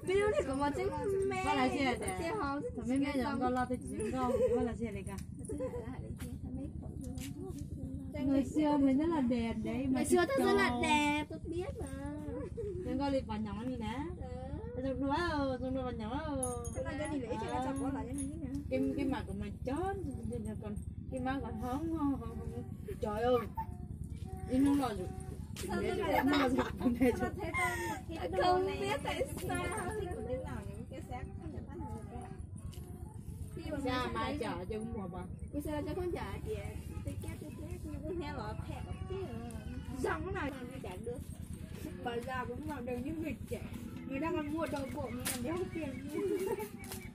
Bill thì có một chiếc mẹ. Có là gì à? Thằng mẹ mẹ giờ con lo thì chỉ con, có là gì này cả? Người xưa mình rất là đẹp đấy. Ngày xưa thật rất là đẹp, tôi biết mà. Nhưng con đi vào nhỏ như nè. Rồi đúng không? Rồi vào nhỏ. Cái mặt của mình chớn, còn cái má còn hóng không? Trời ơi. Im không rồi. Không biết tại sao. Ra mai chợ cho cũng một à. Bây giờ cho con trả kìa. Tôi két nhưng nghe là thẹn chứ. Răng cái này mà trả được. Bà già cũng vào đều như nghịch trẻ. Người ta còn mua đồ bộ mà còn đeo tiền.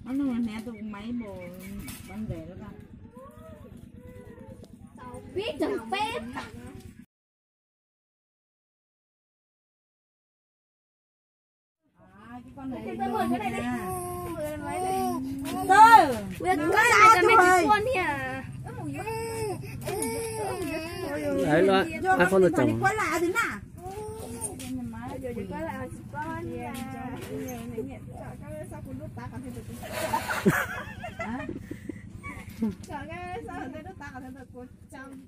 Nó là nè tôi máy bộ bán rẻ đó ta. Biết chẳng phép. Cái con này tôi mượn cái này đi. Tư. Bây giờ cái này là mình con nhỉ. Đấy luôn, con được chồng. Quay lại thế nào? Rồi có lại con nha. Sao con đút ta còn thấy được. Chọn cái sao thấy đút ta còn thấy được 100.